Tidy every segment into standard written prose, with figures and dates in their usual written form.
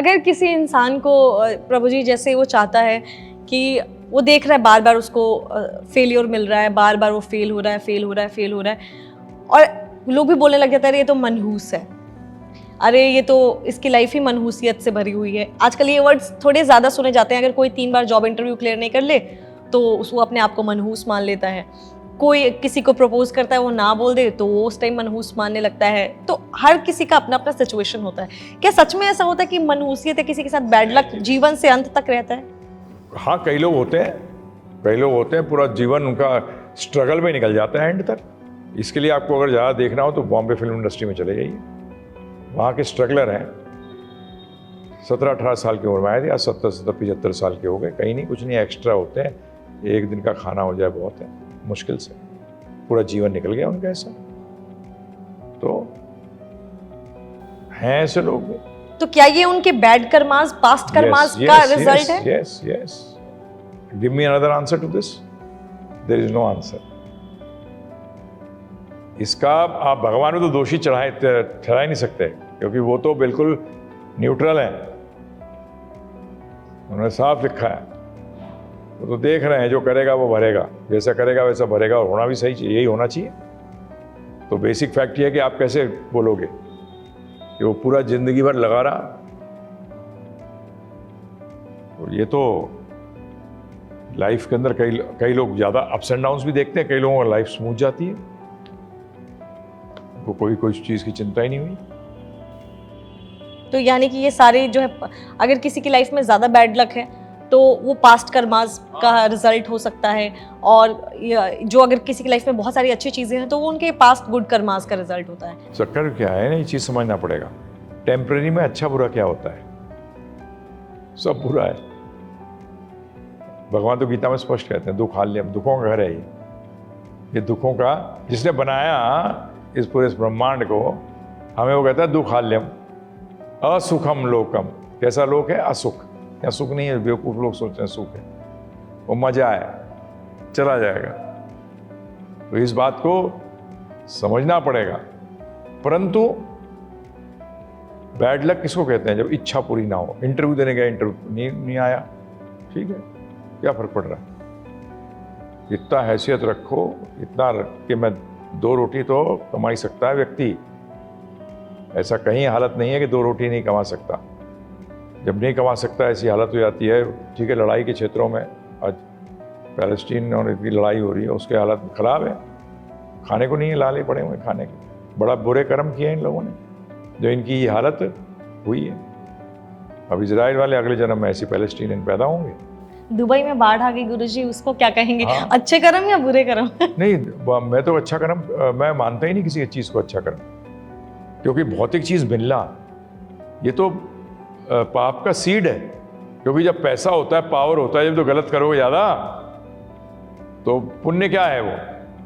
अगर किसी इंसान को प्रभु जी जैसे वो चाहता है कि वो देख रहा है बार बार उसको फेलियर मिल रहा है, बार बार वो फेल हो रहा है और लोग भी बोलने लग जाते हैं अरे ये तो मनहूस है, अरे ये तो इसकी लाइफ ही मनहूसियत से भरी हुई है। आजकल ये वर्ड्स थोड़े ज़्यादा सुने जाते हैं। अगर कोई 3 बार जॉब इंटरव्यू क्लियर नहीं कर ले तो वो अपने आप को मनहूस मान लेता है। कोई किसी को प्रपोज करता है, वो ना बोल दे तो वो उस टाइम मनहूस मानने लगता है। तो हर किसी का अपना अपना सिचुएशन होता है। क्या सच में ऐसा होता है कि मनहूसियत है किसी के साथ बैड लक जीवन से अंत तक रहता है? हाँ, कई लोग होते हैं पूरा जीवन उनका स्ट्रगल में निकल जाता है एंड तक। इसके लिए आपको अगर ज़्यादा देखना हो तो बॉम्बे फिल्म इंडस्ट्री में चले जाइए। वहाँ के स्ट्रगलर हैं, 17-18 साल की उम्र में आए थे, आज 70-75 साल के हो गए। कहीं नहीं, कुछ नहीं एक्स्ट्रा होते हैं, एक दिन का खाना हो जाए बहुत है, मुश्किल से पूरा जीवन निकल गया उनका ऐसा। तो हैं ऐसे लोग भी। तो क्या ये उनके बैड कर्मास, पास्ट कर्मास का रिजल्ट है? Yes. Give me another answer to this. There is no answer. इसका आप भगवान को तो दोषी ठहरा ही नहीं सकते, क्योंकि वो तो बिल्कुल न्यूट्रल हैं। उन्होंने साफ लिखा है, वो तो देख रहे हैं जो करेगा वो भरेगा, जैसा करेगा वैसा भरेगा, और होना भी सही चाहिए, यही होना चाहिए। तो बेसिक फैक्ट ये है कि आप कैसे बोलोगे कि वो पूरा जिंदगी भर लगा रहा। और ये तो लाइफ के अंदर कई लोग ज़्यादा अप्स एंड डाउन्स भी देखते हैं, कई लोगों की लाइफ स्मूथ जाती है, वो कोई चीज़ की चिंता ही नहीं हुई। तो यानी कि ये सारे जो है, अगर किसी की लाइफ में ज़्यादा बैड लक है तो वो पास्ट कर्मास का रिजल्ट हो सकता है, और जो अगर किसी की लाइफ में बहुत सारी अच्छी चीज़ें हैं तो वो उनके पास्ट गुड कर्मास का रिजल्ट होता है। चक्कर क्या है ना, ये चीज़ समझना पड़ेगा। टेम्परेरी में अच्छा बुरा क्या होता है? सब बुरा है। भगवान तो गीता में स्पष्ट कहते हैं, दुख हाल्यम, दुखों का घर है ये दुखों का, जिसने बनाया इस पूरे ब्रह्मांड को, हमें वो कहता है दुख हाल्यम असुखम लोकम। कैसा लोक है? असुख। या सुख नहीं है, बेवकूफ लोग सोचते हैं सुख है, वो मजा है, चला जाएगा। तो इस बात को समझना पड़ेगा। परंतु बैड लक किसको कहते हैं? जब इच्छा पूरी ना हो। इंटरव्यू देने गया, इंटरव्यू नहीं आया, ठीक है, क्या फर्क पड़ रहा है? इतना हैसियत रखो, इतना रख कि मैं 2 रोटी तो कमा ही सकता है व्यक्ति। ऐसा कहीं हालत नहीं है कि 2 रोटी नहीं कमा सकता। जब नहीं कमा सकता ऐसी हालत हो जाती है, ठीक है, लड़ाई के क्षेत्रों में आज पैलेस्टीन और इतनी लड़ाई हो रही है, उसके हालत खराब है, खाने को नहीं है, लाले पड़े हुए खाने के। बड़ा बुरे कर्म किए इन लोगों ने जो इनकी ये हालत हुई है। अब इजराइल वाले अगले जन्म में ऐसी पैलेस्टीनियन पैदा होंगे। दुबई में बाढ़ आ गई गुरुजी, उसको क्या कहेंगे? हाँ। अच्छे कर्म या बुरे कर्म? नहीं, मैं तो अच्छा कर्म, मैं मानता ही नहीं किसी चीज़ को अच्छा कर्म, क्योंकि भौतिक चीज़ मिलना ये तो पाप का सीड है। क्योंकि जब पैसा होता है, पावर होता है, जब तो गलत करोगे ज़्यादा तो पुण्य क्या है?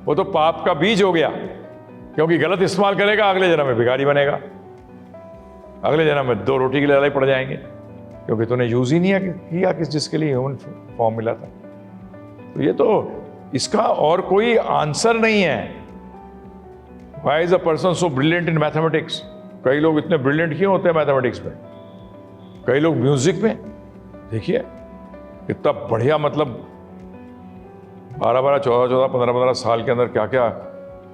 वो तो पाप का बीज हो गया, क्योंकि गलत इस्तेमाल करेगा, अगले जन्म में भिखारी बनेगा, अगले जन्म में 2 रोटी के लिए लड़ाई पड़ जाएंगे, क्योंकि तूने यूज ही नहीं किया किस जिसके लिए ह्यूमन फॉर्म मिला था। तो ये तो इसका और कोई आंसर नहीं है। Why is a person so brilliant in mathematics? कई लोग इतने ब्रिलियंट क्यों होते हैं मैथमेटिक्स में? कई लोग म्यूजिक में, देखिए इतना बढ़िया, मतलब 12-12, 14-14, 15-15 साल के अंदर क्या क्या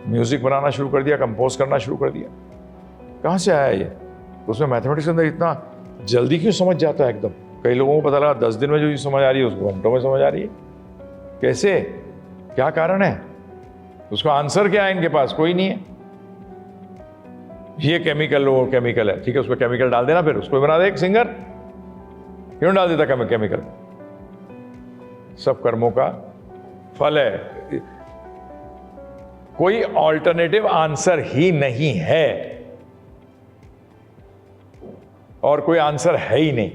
म्यूजिक बनाना शुरू कर दिया, कंपोज करना शुरू कर दिया। कहाँ से आया ये? उसमें मैथमेटिक्स के अंदर इतना जल्दी क्यों समझ जाता है एकदम? कई लोगों को पता लगा 10 दिन में जो चीज़ समझ आ रही है उसको घंटों में समझ आ रही है। कैसे? क्या कारण है? उसका आंसर क्या है? इनके पास कोई नहीं है। ये केमिकल, वो केमिकल है, ठीक है, उसमें केमिकल डाल देना, फिर उसको बना दे एक सिंगर। क्यों डाल देता केमिकल? सब कर्मों का फल है। कोई ऑल्टरनेटिव आंसर ही नहीं है, और कोई आंसर है ही नहीं।